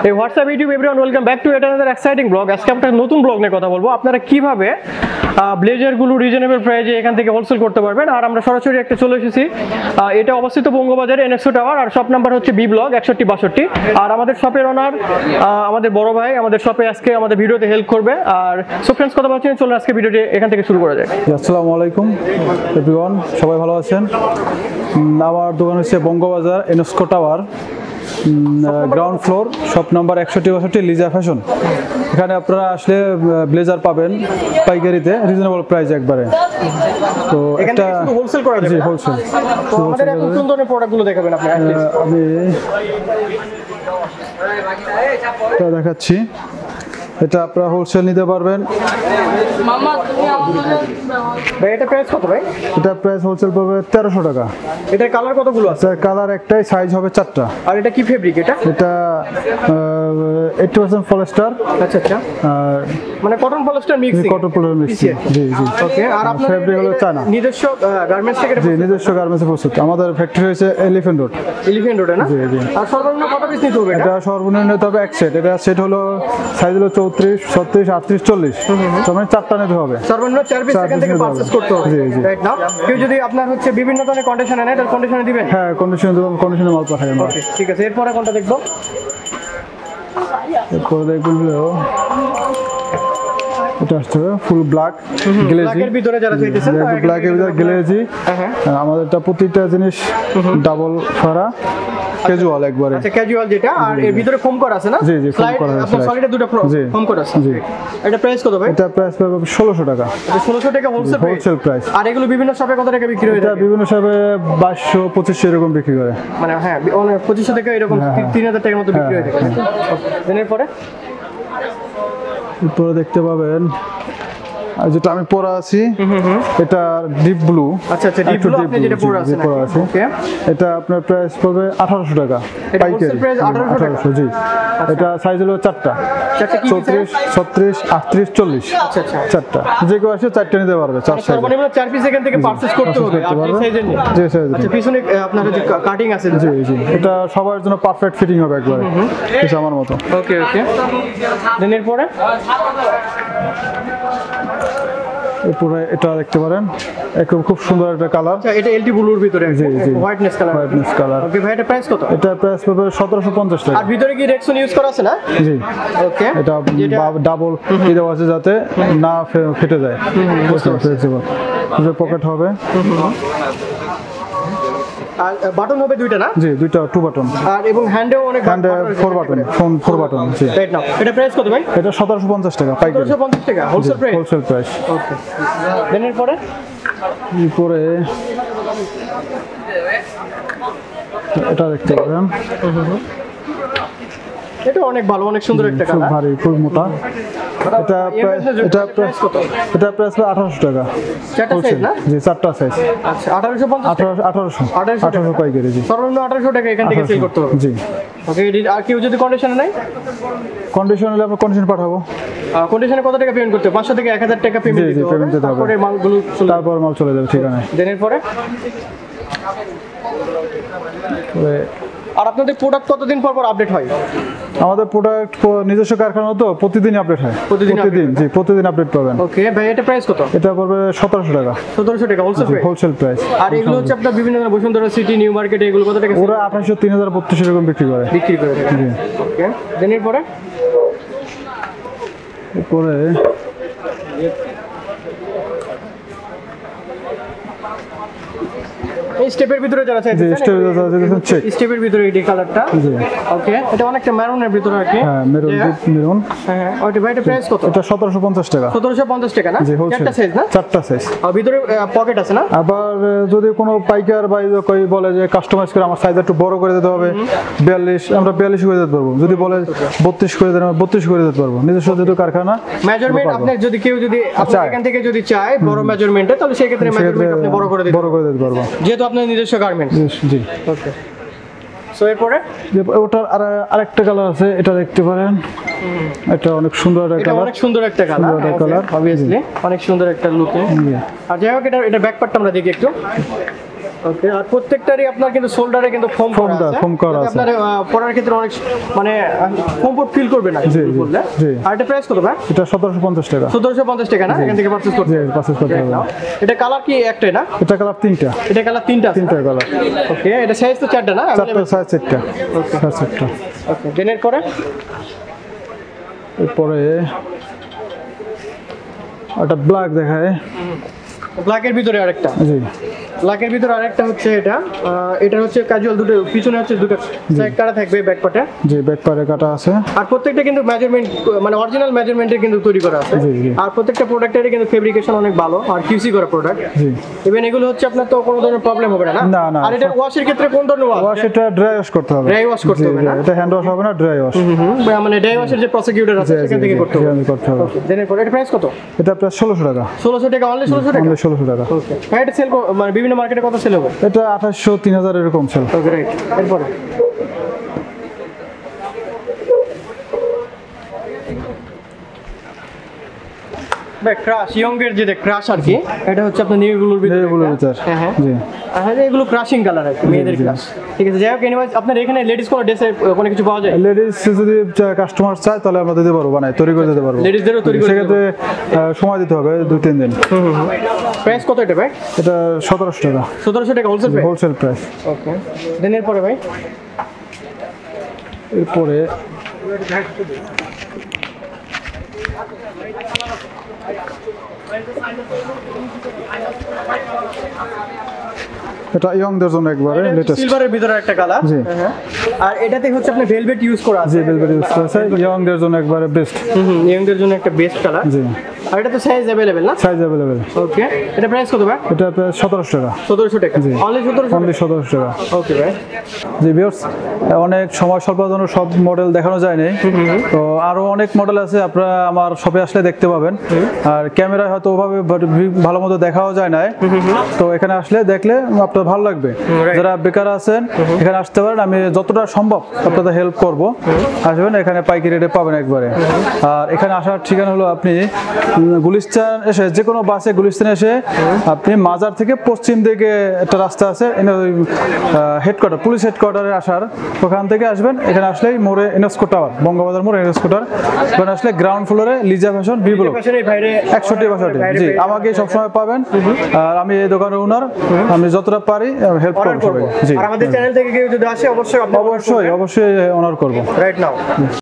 এই WhatsApp YouTube everyone welcome back to another exciting blog. আজকে আমরা নতুন ব্লগ নিয়ে কথা বলবো, আপনারা কিভাবে ব্লেজারগুলো রিজনেবল প্রাইসে এখান থেকে হোলসেল করতে পারবেন। আর আমরা সরাসরি একটা চলে এসেছি, এটা অবস্থিত বঙ্গবাজারে এনএক্সো টাওয়ার, আর শপ নাম্বার হচ্ছে বি ব্লক 6162। আর আমাদের শপের ওনার আমাদের বড় ভাই আমাদের শপে আজকে আমাদের ভিডিওতে হেল্প করবে। আর সো ফ্রেন্ডস, কথা বলছেন, চলুন আজকে ভিডিওটি এখান থেকে শুরু করা যায়। আসসালামু আলাইকুম এভরিওয়ান, সবাই ভালো আছেন? আমার দোকান হচ্ছে Bangabazar Annexco tower, ground floor, shop number 6162, Liza fashion. এখানে আপনারা আসলে ব্লেজার পাবেন পাইকারিতে রিজনেবল প্রাইস একবারে। তো একটা হোলসেল করা যাবে। জি, হোলসেল। তো আমাদের এখন কোন ধরনের প্রোডাক্টগুলো দেখাবেন আপনি? আমি এটা দেখাচ্ছি, এটা আপনারা হোলসেল নিতে পারবেন। ভাই এটা প্রাইস কত ভাই? এটা প্রাইস হোলসেল পাবে 1300 টাকা। এটার কালার কতগুলো আছে? কালার একটাই, সাইজ হবে 4টা। আর এটা কি ফেব্রিক? এটা 80% পলিস্টার। আচ্ছা আচ্ছা, মানে cotton polyester mixing. Cotton polyester mixing, জি জি। ওকে, আর আপনার ফেব্রিক হলো চায়না। নিজস্ব গার্মেন্টস থেকে? জি, নিজস্ব গার্মেন্টসে প্রস্তুত। আমাদের ফ্যাক্টরি হয়েছে এলিফ্যান্ট রোড। এলিফ্যান্ট রোডে না? জি জি। আর সর্বনিম্ন কত পিস নিতে হবে? এটা সর্বনিম্ন নিতে হবে এক সেট। এটা সেট হলো সাইজ হলো 34, 36, 38, 40। মানে 4টা নিতে হবে। সর্বনিম্ন 4 পিস এখান থেকে পারচেজ করতে হবে। জি জি। রাইট নাও কেউ যদি আপনার হচ্ছে বিভিন্ন ধরনের কন্ডিশনে নেয়, তাহলে কন্ডিশনে দিবেন? হ্যাঁ, কন্ডিশনে দেব, কন্ডিশনে মাল পাঠাই আমরা। ওকে, ঠিক আছে। এরপরে কোনটা দেখবো? এরপরে দেখবেন হলো এটা আসছে ফুল ব্ল্যাক গ্লেজি। ব্ল্যাকের ভিতরে যারা চাইতেছেন, ব্ল্যাকের ভিতরে গ্লেজি। আমাদের এটা প্রতিটা জিনিস ডাবল ফারা, ক্যাজুয়াল একবারে। আচ্ছা, ক্যাজুয়াল যেটা, আর এর ভিতরে ফোম করা আছে না? জি জি, ফোম করা আছে। আপনার সলিডে দুটো ফোম করা আছে। জি। এটা প্রাইস কত ভাই? এটা প্রাইস পাবে 1600 টাকা। এটা 1600 টাকা হোলসেল প্রাইস। আর এগুলো বিভিন্ন শপে কত টাকা বিক্রি হয়? এটা বিভিন্ন শপে 2200, 2500 এরকম বিক্রি করে। মানে হ্যাঁ, অনেক 2500 টাকা এরকম 3000 টাকার মতো বিক্রি হয়ে থাকে। দিনের পরে এরপরে দেখতে পাবেন আর যেটা আমি পরা আছি, এটা ডিপ ব্লু। আচ্ছা আচ্ছা, ডিপ ব্লু আপনি যেটা পরা আছেন। ওকে, এটা আপনার প্রাইস পড়বে 1800 টাকা পাইকারি। প্রাইস 1800 জি। এটা সাইজ হলো 4টা, 34, 36, 38, 40। আচ্ছা আচ্ছা, 4টা যে কেউ আসে 4টা নিতে পারবে। 4 সাইজ, সর্বনিম্ন 4 পিস এখান থেকে পারচেজ করতে হবে। আপনি সাইজের নিয়ে? জি, সাইজ। আচ্ছা, পিছনে আপনার যে কাটিং আছে? জি জি। এটা সবার জন্য পারফেক্ট ফিটিং হবে একবারে, ঠিক আমার মতো। ওকে ওকে, দিনের পরে এরপরে এটা দেখতে পারেন, একদম খুব সুন্দর একটা কালার। আচ্ছা, এটা এলটি ব্লুর ভিতরে? জি জি, হোয়াইটনেস কালার। ওকে ভাই, এটা প্রাইস কত? এটা প্রাইস পাবে 1750 টাকা। আর ভিতরে কি রেক্সন ইউজ করা আছে না? জি। ওকে, এটা ডাবল দেওয়া আছে যাতে না ফেটে যায়। পকেট হবে, আর বাটন হবে দুইটা না? জি, দুইটা 2 বাটন। আর এবং হ্যান্ডেও অনেক 4 বাটন, ফোন 4 বাটন। জি। রাইট নাও এটা প্রাইস কত ভাই? এটা 1750 টাকা পাইকারি। 1750 টাকা wholesale price? Wholesale price. Okay, দেনের পরে এরপরে এটা দেখতে পারেন, এটা অনেক ভালো, অনেক সুন্দর একটা খুব কালার। ভারী, খুব মোটা। এটা প্রাইস 1800 টাকা। 4টা সাইজ না? জি, 4টা সাইজ। আচ্ছা, 1850 1800 পাইকারি। জি, সর্বনিম্ন 1800 টাকা এখান থেকে সেল করতে হবে। জি। ওকে, আর কেউ যদি কন্ডিশনে নাই? কন্ডিশন হলে আমরা কন্ডিশন পাঠাবো। কন্ডিশনে কত টাকা পেমেন্ট করতে হবে? 500 থেকে 1000 টাকা পেমেন্ট দিতে হবে। তারপরে মালগুলো তারপর মাল চলে যাবে ঠিকানায়। দেনের পরে আর আপনাদের প্রোডাক্ট কতদিন পর পর আপডেট হয়? আমাদের প্রোডাক্ট নিজস্ব কারখানা, তো প্রতিদিনই আপডেট হয়। প্রতিদিন? জি, প্রতিদিন আপডেট পাবেন। ওকে ভাই, এটা প্রাইস কত? এটা পড়বে 1700 টাকা। 1700 টাকা হোলসেল প্রাইস? Wholesale price. আর এগুলো হচ্ছে আপনার বিভিন্ন ধরনের বসুন্ধরা সিটি, নিউ মার্কেট, এগুলো কত টাকা? ওরা 2800, 3000, 3200 এরকম বিক্রি করে। জি। ওকে, দেনের পরে এরপরে এই স্টেপের ভিতরে যারা চাইছে, স্টেপের ভিতরে এই কালারটা। জি। ওকে, এটা অনেকটা মেরুনের ভিতরে আর কি। হ্যাঁ, মেরুন। হ্যাঁ, ওইটা ভাই, এটা প্রাইস কত? এটা 1750 টাকা। 1750 টাকা না? জি, হোলসেল। 4টা সাইজ না? 4টা সাইজ। আর ভিতরে পকেট আছে না? আবার যদি কোনো পাইকার বা কই বলে যে কাস্টমাইজ করে আমার সাইজ একটু বড় করে দিতে হবে, 42, আমরা 42 করে দিতে পারবো। যদি বলে 32 করে দেন, 32 করে দিতে পারবো। নিজস্ব যেহেতু কারখানা, মেজারমেন্ট আপনি যদি কেউ যদি আপনার এখান থেকে যদি চায় বড় মেজারমেন্টে, তাহলে সেই ক্ষেত্রে মেজারমেন্ট আপনি বড় করে দিতে পারবো, যেহেতু আপনার নিজস্ব গার্মেন্টস। জি। ওকে, সো এরপরে ওটার আরেকটা কালার আছে, এটা দেখতে পারেন। এটা অনেক সুন্দর একটা কালার। অনেক সুন্দর একটা কালার, অবভিয়াসলি অনেক সুন্দর একটা লুক। আর যাই হোক, এটা ব্যাক পার্টটা আমরা দেখি একটু। ওকে, আর প্রত্যেকটারই আপনার কিন্তু শোল্ডারে কিন্তু ফোম করা আছে, foam করা আছে। আপনার পরার ক্ষেত্রে অনেক মানে কমফোর্ট ফিল করবে না জি, এগুলো পরলে। জি। আর এটা প্রাইস কত ভাই? এটা 1750 টাকা। 1750 টাকা না? এখান থেকে পারচেজ করতে জি, হবে। পারচেজ করতে হবে। এটা কালার কি একটাই না? এটা কালার তিনটা। এটা কালার তিনটা আছে? তিনটা কালার। ওকে, এটা সাইজ তো চারটা না? চারটা সাইজ চারটা। সাইজ চারটা। ওকে, দেনের পরে এরপরে একটা ব্ল্যাক দেখায়। ব্ল্যাকের ভিতরে আরেকটা, জি, ব্ল্যাকের ভিতরে আরেকটা হচ্ছে এটা এটা হচ্ছে ক্যাজুয়াল, দুটো পিছনে হচ্ছে দুটো সাইড কাটা থাকবে ব্যাক পাটে। জি, ব্যাক পারে কাটা আছে। আর প্রত্যেকটা কিন্তু মেজারমেন্ট মানে অরিজিনাল মেজারমেন্টে কিন্তু তৈরি করা আছে। জি, জি। আর প্রত্যেকটা প্রোডাক্টেরই কিন্তু ফেব্রিকেশন অনেক ভালো আর কিউসি করা প্রোডাক্ট। জি। ইভেন এগুলো হচ্ছে আপনার তো কোনো ধরনের প্রবলেম হবে না? না, না। আর এটা ওয়াশের ক্ষেত্রে কোন ধরনের ওয়াশ এটা ড্রাই ওয়াশ করতে হবে। ড্রাই ওয়াশ করতে জি, হবে জি, না? এটা হ্যান্ড ওয়াশ হবে না, ড্রাই ওয়াশ। মানে ড্রাই ওয়াশের যে প্রসিকিউটর আছে সেখান থেকে করতে হবে। সেখানে করতে হবে। দেনের পরে এটা প্রাইস কত? এটা প্রায় 1600 টাকা। 1600 টাকা, অনলি 1600 টাকা। আমাদের 1600 টাকা। ওকে, এটা সেল মানে বিভিন্ন মার্কেটে কত সেল হবে? এটা 2800 3000 এরকম সেল। ওকে, রাইট। এরপরে ক্রাশ ইয়ংয়ের যে ক্রাশ আর কি, এটা হচ্ছে আপনার নিউগুলোর ভিতরে এগুলোর ভিতর। হ্যাঁ হ্যাঁ জি। হ্যাঁ, এগুলো ক্রাশিং কালার আর কি, মেয়েদের ক্রাশ। ঠিক আছে, যাই হোক, এনিওয়েজ আপনার এখানে লেডিস কোনো ড্রেসে কোনো কিছু পাওয়া যায়? লেডিস যদি কাস্টমার চায় তাহলে আমরা দিতে পারবো, বানাই তৈরি করে দিতে পারবো। লেডিসদেরও তৈরি করে সেক্ষেত্রে সময় দিতে হবে 2-3 দিন। প্রাইস কত এটা ভাই? এটা 1700 টাকা 1700 টাকা wholesale price. Wholesale price. Okay, then এরপরে ভাই এরপরে এটা ইয়ংদের জন্য একবারে লেটেস্ট। সিলভারের ভিতরে একটা কালার। জি। আর এটাতে হচ্ছে আপনি ভেলভেট ইউজ করা আছে। জি, ভেলভেট ইউজ করেছে, ইয়ংদের জন্য একবারে বেস্ট। ইয়ংদের জন্য একটা বেস্ট কালার। জি, আর এটা তো সাইজ अवेलेबल না? Size available. ওকে, এটা প্রাইস কত ভাই? এটা প্রায় 1700 টাকা। 1700 টাকা, জি। অনলি 1700 অনলি 1700 টাকা। ওকে ভাই। জি ভিউয়ার্স, অনেক সময় স্বল্পের জন্য সব মডেল দেখানো যায় নাই, তো আরো অনেক মডেল আছে, আপনারা আমার শপে আসলে দেখতে পাবেন। আর ক্যামেরায় হয়তো ওভাবে ভালো মতো দেখাও যায় না, তো এখানে আসলে দেখলে আপনার ভালো লাগবে। যারা বেকার আছেন এখানে আসতে পারেন, আমি যতটা সম্ভব আপনাদের হেল্প করব। আসবেন, এখানে পাইকারি রেটে পাবেন একবারে। আর এখানে আসার ঠিকানা হলো আপনি গুলিস্তান এসে, যে কোনো বাসে গুলিস্তান এসে আপনি মাজার থেকে পশ্চিম দিকে একটা রাস্তা আছে, হেডকোয়ার্টার, পুলিশ হেডকোয়ার্টারে আসার, ওখান থেকে আসবেন। এখানে আসলেই মোড়ে ইউনেস্কো টাওয়ার, বঙ্গবাজার মোড়ে ইউনেস্কো টাওয়ার, ওখানে আসলে গ্রাউন্ড ফ্লোরে লিজা ফ্যাশন বি ব্লক 61 জি, আমাকে সবসময় পাবেন। আর আমি এই দোকানের ওনার, আমি যতটা পারি হেল্প করব সবাই। জি, আর আমাদের চ্যানেল থেকে কেউ যদি আসে অবশ্যই অবশ্যই অবশ্যই অনার করব। Right now.